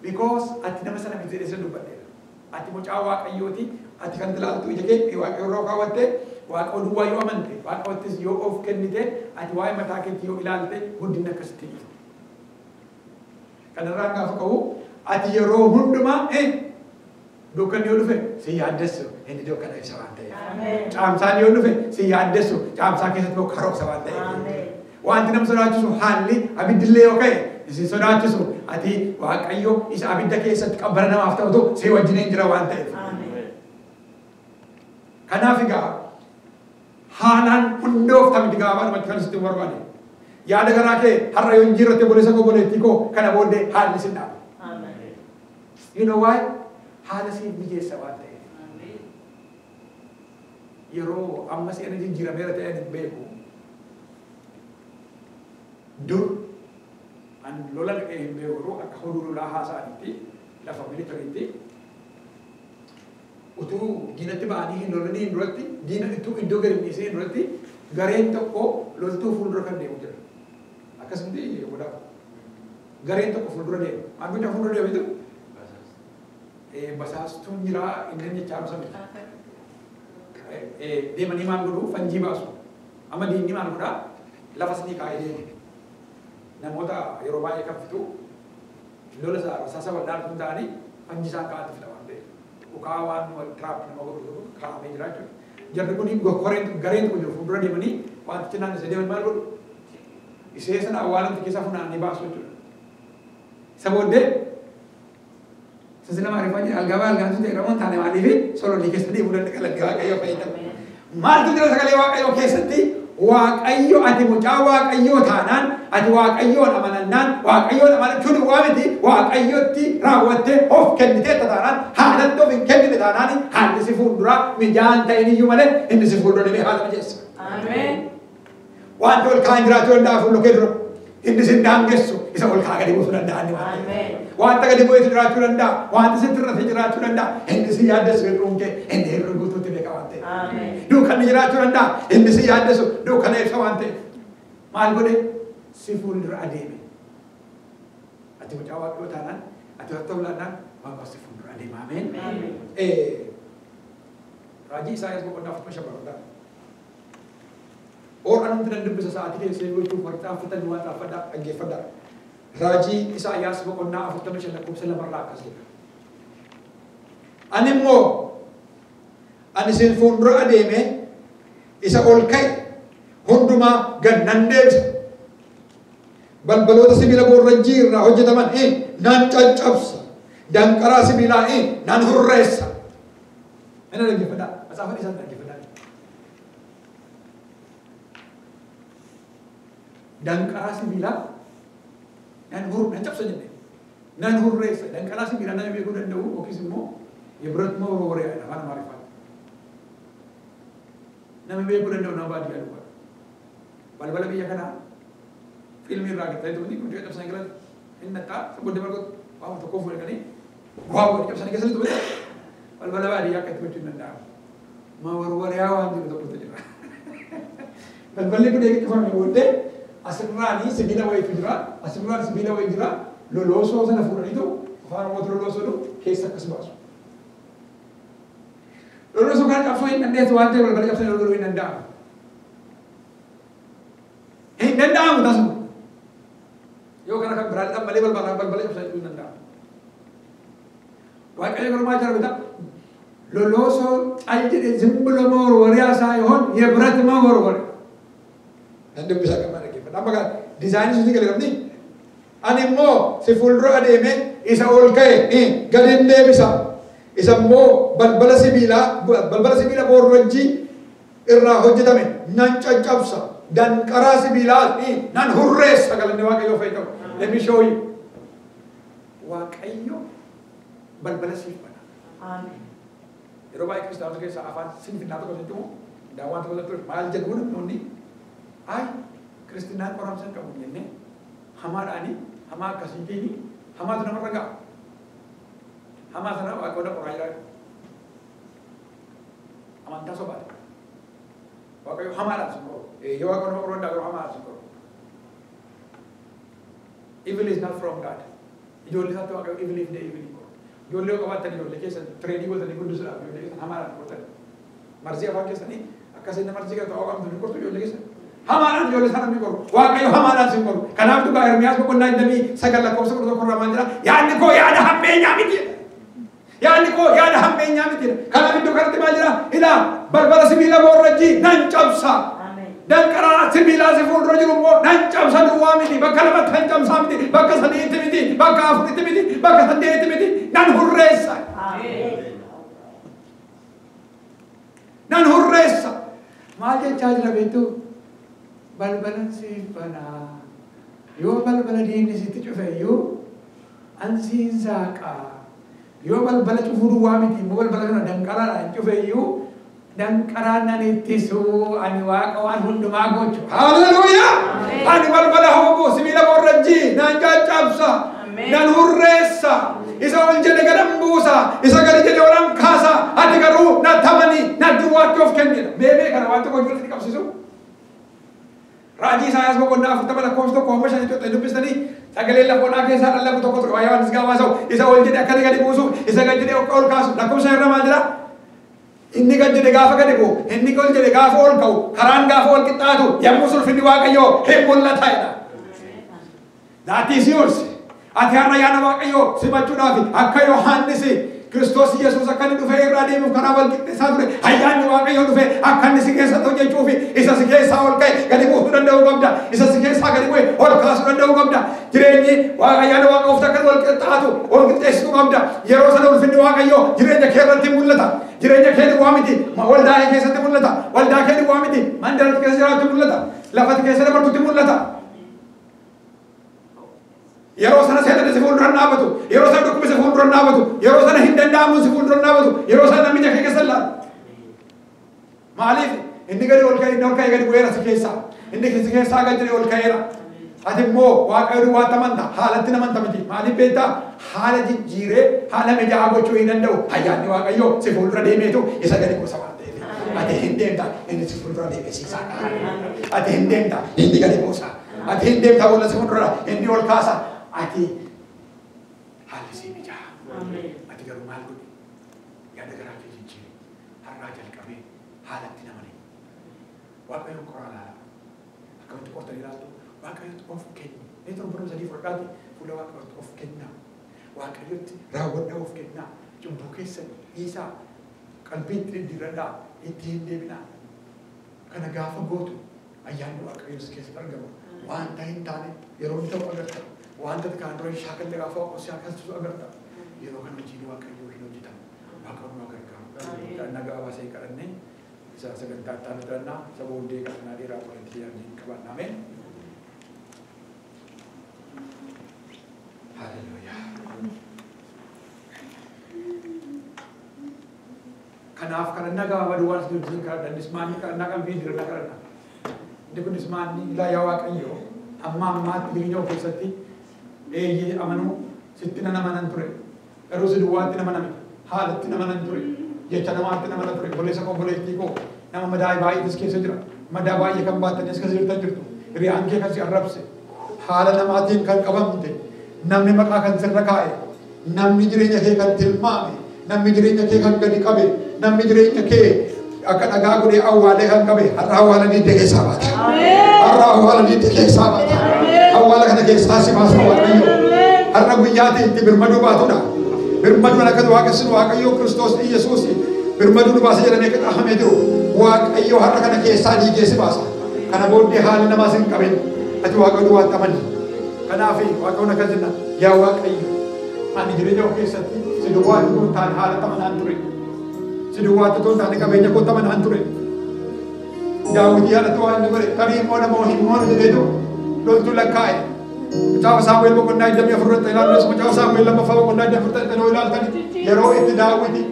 because ati nama sana miti isa dubbadheera. Ati mucaa waaqayyooti, ati kan tilaaltu ija kee waaqayyo irraa kaawwatte, waaqa oduwwaa yoo amante, waaqa wattis yoo of kennite, ati waa'ee mataa keetti yoo ilaalte guddinni akkasitti jiru. Kanarraa gaafa qabu ati yeroo hundumaa dukkanni yoo dhufe si yaaddessu inni dukkana ibsa waan ta'eef. Caamsaan yoo dhufe si yaaddessu caamsaa keessatti yoo karoorsa waan ta'eef. Wanti nama sodaachisu haalli abiddillee yoo ka'e isin sodaachisu ati waaqayyo isa abidda keessatti qabbana namaaf ta'utu si wajjin jira waan ta'eef. Kanaaf egaa haalaan hundooftamti gaafa namatti kan sitti barbaade. Yaada garaa kee har'a yoo injirratti boleessa koo boleettii koo kana booddee haalli sin dhaaba. You know why? Haala siif mijeessa waan ta'eef. Yeroo amma seena jijjiirameera ta'e hin beeku. Dur an lola dhaqee hin beeku akka hoduu lolaa haasa'anitti lafa militariitti utuu diinatti ba'anii hin lolanii hin duratti diina iddoo gadi dhiisee hin duratti gareen tokko loltuu fuuldura kan deemu jira. Akkasumatti godhaa gareen tokko fuuldura deemu. Maal bittaa fuuldura deemu jiru? Basaastuun jira inni jechaa samiti. Deemanii maal godhu fanjii baasu. Amma diinni maal godhaa lafa sanii kaa'ee deemu. Namoota yeroo baay'ee kan fitu lola sasa waldaan kun ta'anii fanjii isaan kaa'atti fida waan ta'eef. Ukaa waan tiraap nama godhu kaa'amee jira jechuudha. Jarri kun gareen tokko jiru fuuldura deemanii wantichi naan isa deeman maal godhu? Isee sana awwaalamti keessaa funaananii baasu jechuudha. Isa booddee sasina maariifaa algabaa algaantu ta'e ramoon taane maaliifi sololii keessa deemuu danda'a kalaqee waaqayyoo fayyadamu. Maaltu jira sagalee waaqayyoo keessatti waaqayyo ati mucaa waaqayyoo taanaan ati waaqayyoon amanannaan waaqayyoon amanachuun waamiti waaqayyotti raawwattee of kennitee taanaan haalatti of hin kennine taanaan haalli si fuulduraa mijaan ta'in iyyuu malee inni si fuuldura deemee haala mijeessa. Ameen. Wanti ol kaan jiraachuu danda'a fuuldura kee dura. Inni sin daangessu isa ol kaa gadi buusuu danda'an. Wanta gadi bu'eetu jiraachuu danda'a. Wanti sitti irratti jiraachuu danda'a. Inni si yaaddessu hir'uun kee inni hir'uu guutuutti beeka waan ta'eef. Dukkanni jiraachuu danda'a. Inni si yaaddessu dukkana ibsa waan ta'eef. Maal godhe si fuuldura adeeme. Ati mucaa waaqayyoo taanaan ati wanta ulaanaan waaqa si fuuldura adeema. Ameen. Raajii Isaayyaas boqonnaa 45. Orang nanti dan debisa saat ini saya lucu warta afatan dua afada agefada. Raji Isaayyaas boqonnaa 45 lakkoofsa lamarraa akkas jedha. Ani immoo ani sin fuuldura adeeme isa ol ka'e hundumaa gad nan deebisa. Balbaloota sibiila boorrajjii irraa hojjetaman nan caccabsa. Danqaraa sibiilaa nan hurreessa. Ina dhaggeeffadhaa. Matsaafni isaan dhaggeeffadhaa. Danqaraa sibiilaa nan cabsa jenne. Nan hurreessa. Danqaraa sibiilaa nama beekuu danda'u yookiis immoo የብረት መወርወሪያ afaan Amaariffaan. Nama beekuu danda'u nama baadiyyaa dhufa. Balbala biyya kanaa fiilmii irraa gadi ta'etu hundi guddaa cabsanii galan inni nattaa saboodde margoota waan tokkoo fuudhanii waa wali cabsanii keessatti tume balbala baadiyyaa akka itti gochuu hin danda'amu. Mawwarwariyaa waan jiru tokkotu jira. Balballi kun eeggifamee booddee asirraanii sibiila wayiitu jira asirraan sibiila wayii jira loloosoo sana fuudhaniitu afaan Oromoo loloosoo keessa akkas baasu. Loloosoo kana cabsuu hin dandeessu waan ta'eef balbala cabsanii loluu hin danda'amu. Hin danda'amu tasuma. Yoo kana kan biraan malee balbala cabsanii hin danda'amu. Waaqayyo garmaa jira bita loloosoo ajjide zimbilo mawwarwariyaa isaa yoon የብረት መወርወሪያ እንደምሳ ከማረክ Nama design sudah kalian ni, animo si fuldro ademe isa olkai gadende bisa, isa mo balbala sibila borronji irra hojjetame nan caccabsa dan qara sibila nan hurreessa kalian waaqayyo fayyadu. Let me show you. Waaqayyo balbala sibila. Amen. Yeroo baay'ee kiristaanota keessa afaan sinfinaa tokko jechuun daawwan tokko tokko maal jedhuun nuuni ay Kristinaan qoramsan qabu jenne hamaadhaani hamaa akkasiitiin hamaatu namarra ga'a. Hamaa sana waaqota qoraa jira. Amantaa sobaadha. Waaqayyo hamaadhaan sin qoru. Yoo waaqota nama qoraa hamaadhaan sin qoru. Evil is not from God. Ijoollee isaatti waaqayyo ibiliif dee ibilii qaba. Ijoollee qabaatan ijoollee keessa tireenii godhatanii guddisuudhaaf ijoollee keessa hamaadhaan qortan. Marzii afaan keessanii akkasiin marzii kan ta'uu qabdu ni qortu ijoollee keessa. Hamaadhaan ijoollee sana ni qoru. Waaqayyo hamaadhaan si qoru. Kanaaf dhugaa Ermiyaas boqonnaa 29 lakkoofsa 11 irraa maal jedha? Yaadni koo yaada hammeenyaa miti. Yaadni koo yaada hammeenyaa miti. Kanaaf iddoo kanatti maal jedha? Ilaa balbala sibiila boorrajjii nan cabsa. Danqaraa sibiilaa si fuuldura jiru immoo nan cabsa duwwaa miti. Bakka lamatti nan cabsaa miti. Bakka sadiitti miti. Bakka afuritti miti. Bakka saddeetti miti. Nan hurreessa. Nan hurreessa. Maal jechaa jira beektuu? Balbalan siif banaa. Yoo balbala diinni sitti cufeyyuu ansiin saaqaa. Yoo balbala cufuu duwwaa miti immoo balbala kana danqaraadhaan cufeyyuu danqaraan nan ittisuu ani waaqa waan hundumaa gochu. Haleluuyaa! Ani balbala hoboo sibiila boorrajjii nan caccabsa. Nan hurreessa. Isa ol jedhe gadan buusa. Isa gadi jedhe olan kaasa. Ati garuu na tamani na duwwaatti of kennina. Beebee kana waan tokko ijoolletti qabsiisu. Raajii Isaayaas boqonnaa 40 lakkoofsa tokko amma 5 dubbistanii sagalee lafoonaa keessaa dhallamu tokko ture. Waayee Yohaannis gaafa haasa'u isa ol jedhe akkana gadi buusu isa gadi jedhe ol kaasu lakkoofsa irra maal jedha? Inni gadi jedhe gaafa gadi bu'u inni ol jedhe gaafa ol ka'u karaan gaafa ol qixxaatu yommuu ulfinni Waaqayyoo hin mul'ata jedha. That is yours. Ati har'a yaada Waaqayyoo simachuudhaaf akka Yohaannis Kiristoos Yesuus akka inni dhufee irraa deemuuf karaa wal qixxeessaa ture. Ayyaanni Waaqayyoo dhufee akka inni si keessatti hojjechuuf isa si keessaa ol ka'e gadi buusuu danda'uu qabda. Isa si keessaa gadi bu'e ol kaasuu danda'uu qabda. Jireenyi ayyaana Waaqayyoo akka wal qixxaatu ol qixxeessuu qabda. Yeroo sana ulfinni Waaqayyoo jireenya kee irratti mul'ata. Jireenya kee duwwaa miti. Waldaa keessatti mul'ata. Waldaa kee duwwaa miti. Mandaratti keessa jiraattu mul'ata. Lafati keessa dabartutti mul'ata. Yeroo sana seetani si fuuldura dhaabatu. Yeroo sana dhukkubni si fuuldura dhaabatu. Yeroo sana hin danda'amu si fuuldura dhaabatu. Yeroo sana namni kee keessa laatu. Maaliif? Inni gadi ol ka'e gadi bu'eera si keessaa. Inni si keessaa gadi jedhee ol ka'eera. Ati immoo Waaqayyo duwwaatti amanta. Haalatti namanta miti. Maaliif beektaa? Haala jijjiiree haala mijaa'aa gochuu hin danda'u. Ayyaanni Waaqayyoo si fuuldura deemeetu isa gadi buusa waan ta'eef. Ati hin deemta inni si fuuldura deemesiisa. Ati hin deemta inni gadi buusa. Ati hin deemta walla si fuuldura inni ol kaasa. Ati haalli si mijaa'aa. Ati garuu maal godhi? Yaada garaa kee jijjiire. Har'aa jalqabee haalatti namani. Waaqayyoon qoraanaa. Akkamitti qortanii ilaaltu? Waaqayyotti of kenni. Mee torban sadii fudhadhaati fuula Waaqayyotti of kennaa. Waaqayyotti raawwadhaa of kennaa. Cubbuu keessan dhiisaa qalbiitti diddiiradhaa itti hin deebinaa. Kana gaafa gootu ayyaanni Waaqayyoo si keessatti argama. Wanta hin taane yeroo inni ta'u agarta. Wanta kaan dura shaakallee gaafa osoo akkasitti agarta. Yeroo kana hojiin Waaqayyoo hin hojjetamu. Waaqayyoon nu gargaaru. Nagaa baasee kadhannee isa sagantaa itti aanu filannaa isa booddee kadhannaa dheeraa qorantii yaadni qabannaa. Ameen. Haleluuyaa. Kanaaf kadhannaa gabaabaa duwwaan si dubbisiin kadhannis maanni kadhannaa kan biin dirannaa kadhannaa. Inni kunis maanni ilaa yaa Waaqayyoo amma ammaatti biyya keessatti eeyyee amanuu sitti nan amanan ture. Garuu si duwwaatti nama name haalatti nama nan ture. Jecha namaatti nama ture. Boleessa konboleettii koo nama madaa baay'eetis keessa jira. Madaa baay'ee kan baattanis keessa jirtan jirtu. Hiriyaan kee kan si arrabse. Haala namaatiin kan qabamte. Namni maqaa kan sirra kaa'e. Namni jireenya kee kan tilmaame. Namni jireenya kee kan gadi qabe. Namni jireenya kee akka dhagaa godhee awwaalee kan qabe. Har'a awwaala diidee keessaa baata. Har'a awwaala diidee keessaa baata. Awwaala kana keessaa si baasa Waaqayyo. Har'a guyyaatti itti birmaduu baatudha. Birmaduun akka waaqessin Waaqayyo Kiristoos Yesuus birmaduu baasa jedhamee kadhaamee jiru. Waaqayyo har'a kana keessaa diigee si baasa. Kana booddee haalli namaas hin qabin. Ati Waaqayyo duwwaatti amani. Kanaaf Waaqayyoon akka jenna yaa Waaqayyo ani jireenya koo keessatti si duwwaatti kun taane haala tamanaan ture. Si duwwaatti kun taane qabeenya koo tamanaan ture. Daawwitii haalatti waan inni godhe tarii immoo namoo hin moonu jedheetu loltuu lakkaa'e. Macaafa Saamu'eel boqonnaa 24 ilaalus macaafa Saamu'eel lammaffaa boqonnaa 24 ilaaltani yeroo itti daawwiti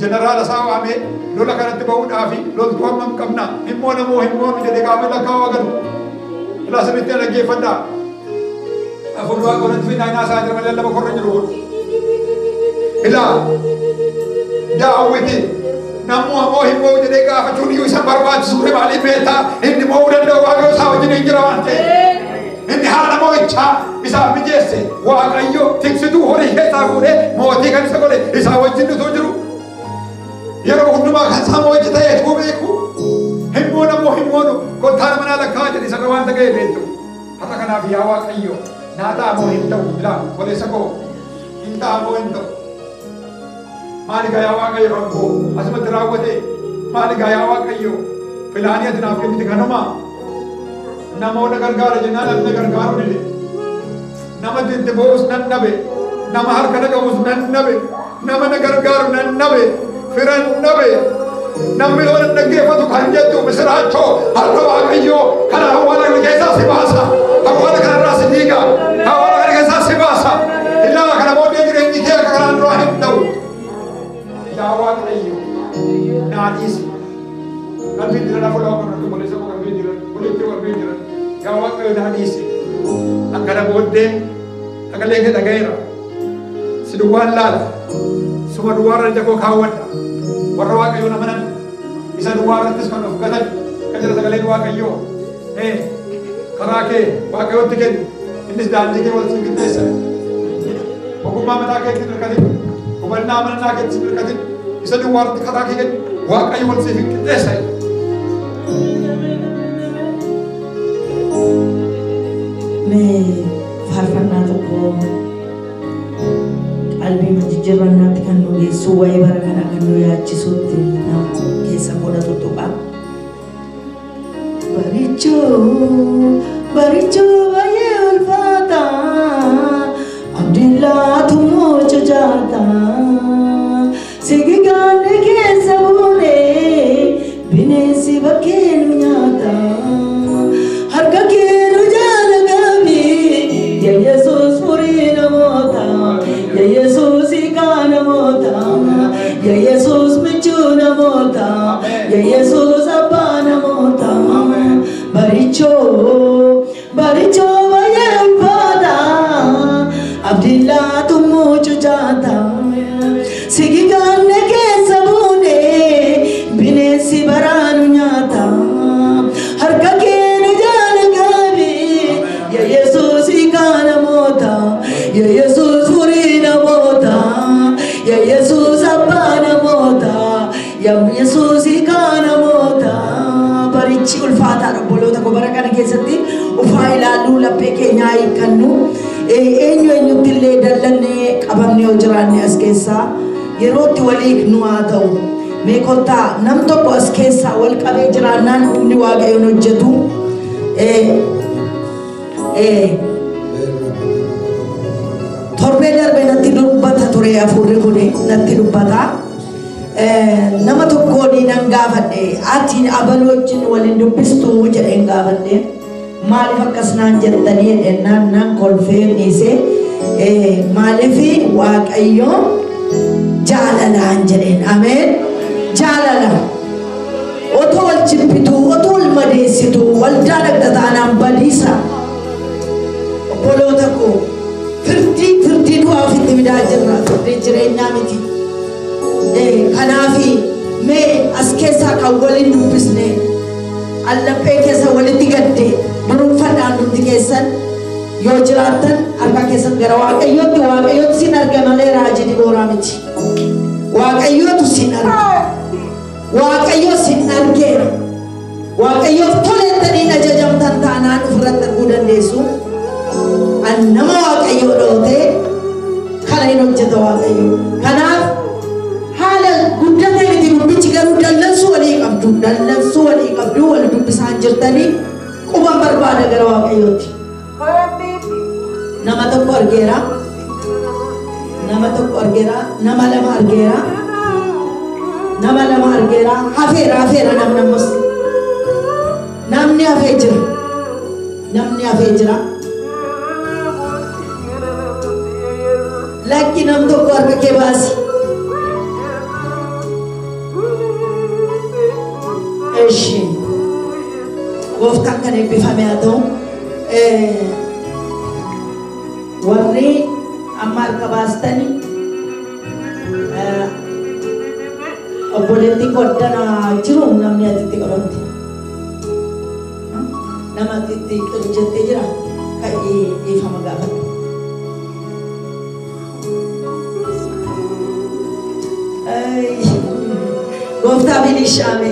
jeneraala isaa waamee lola kanatti ba'uudhaaf loltuu hammam qabna hin moonu jedhee gaafa lakkaa'u agaru. Ilaa sirriitti dhaggeeffadhaa. Afurri Waaqayyoon fi naannaa isaa jira malee lama korra jiru kun. Ilaa daawwiti namuu ammoo hin mo'u jedhee gaafachuun iyyuu isa barbaachisu ture maaliif beektaa inni mo'uu danda'u Waaqayyo isaa wajjin hin jira waan ta'eef. Inni haala mo'icha mootichaa isaa mijeesse waaqayyo tiksituu horii keessaa fuudhee mootii kan isa godhe isaa wajjin utuu jiru yeroo hundumaa kan isaa mootii ta'ee tuu beeku hin moonu kottaan manaa lakkaa jedhe isa waan ta'ee beektu har'a kanaaf yaa waaqayyo naa ta'a moo hin ta'u bilaa boleessa koo hin ta'a moo hin ta'u maali yaa waaqayyo rakkoo asumatti raawwate maali yaa waaqayyo filaanii ati naaf kennite kanuma namoota gargaara jennaan ati na gargaaru dide nama diddiboos nan dhabe nama harka na qabus nan dhabe nama na gargaaru nan dhabe firan dhabe namni yoo dhaggeeffatu kan jettu misiraachoo har'a waaqayyo kana hawwaala kana keessaa si baasa hawwaala kanarraa si diiga hawwaala kana keessaa si baasa illaa kana booddee jireenyi kee akka kanaan duraa hin ta'u yaa waaqayyo naa dhiisi qalbiin jira lafa lafa kana boleessa koo qalbiin jira boleettee qalbiin jira yaa waaqayyo naa dhiisi akkana booddee sagalee kee dhagayeera si duwwaan laala suma duwwaarra ija koo kaawwadha warra waaqayyo namanan isa duwwaarrattis kan of gatan kan jira sagaleen waaqayyo karaa kee waaqayyotti kennu innis daandii kee wal siin qixxeessa ogummaa mataa keetti hin hirkatin hubannaa amanannaa keetti hin hirkatin isa duwwaarratti karaa kee kennu waaqayyo wal siif hin qixxeessa mee faarfannaa tokko qalbii majijjiirrannaatti kan nu geessu waa'ee bara kana kan nu yaachisuutti nama keessa godha tuttuqa. Barichoo baay'ee ulfaata abdiin laatu moocha jaata sigigaanni keessa buunee bineensi bakkee nu nyaata harka kee nu jaala gaabii yaa Yesuus furii namoota yaa Yesuus hiikaa namoota yaa Yesuus michuu namoota yaa Yesuus abbaa namoota barichoo baay'ee ulfaata abdiin laatu moocha jaata sigigaanni keessa buunee bineensi baraa nu nyaata harka kee nu jaala gaabii yaa Yesuus hiikaa namoota yaa Yesuus furii namoota yaa Yesuus abbaa namoota yaa Yesuus hiikaa namoota. Barichi ulfaataadha obboloota koo bara kana keessatti ufaa ilaaluu laphee keenyaa hiikkannu eenyutti illee dallannee qabamnee yoo jiraanne as keessaa yerootti waliif nu haa ta'u mee kottaa nam tokko as keessaa wal qabee jiraannaan humni waaqayyoon hojjetu torbee darbee natti dubbata ture hafuurri kun natti dubbata. Nama tokkoon nan gaafadhe ati abaluu wajjin waliin dubbistu jedheen gaafadhe maaliif akkas naan jettanii jennaan nan kolfee dhiise maaliif waaqayyo jaalalaan jedheen ameen jaalala otoo wal jibbitu otoo wal madeessitu waldaa dhagdataanaan badiisa obboloota koo firdii du'aa ofitti fidaa jirra firdii jireenyaa miti. Kanaafi mee as keessaa kan waliin dubbisne allaphee keessa walitti gadde duruunfadhaan nuti keessan yoo jiraattan harka keessan gara waaqayyootti sin arga malee raajii dibooraa miti waaqayyootu sin arga waaqayyoo sin argeera waaqayyoof tolettanii ajajamtan taanaan ofirratti arguu dandeessu an nama waaqayyoo dhootee kana hin hojjeta waaqayyo kanaaf guddatee miti dubbichi garuu dallansuu walii qabdu wal dubbisaan jirtanii quban barbaada gara waaqayyooti. Nama tokko argeera nama lama argeera hafeera namni hafee jira lakki nam tokko harka kee baasi. Gooftaan kan eebbifame haa ta'u warri amma harka baastanii obboleettii goddanaa jiru namni atitti qabamte nama atitti jettee jira Ka'ii ifama gaafadhu. Gooftaa bilishaame.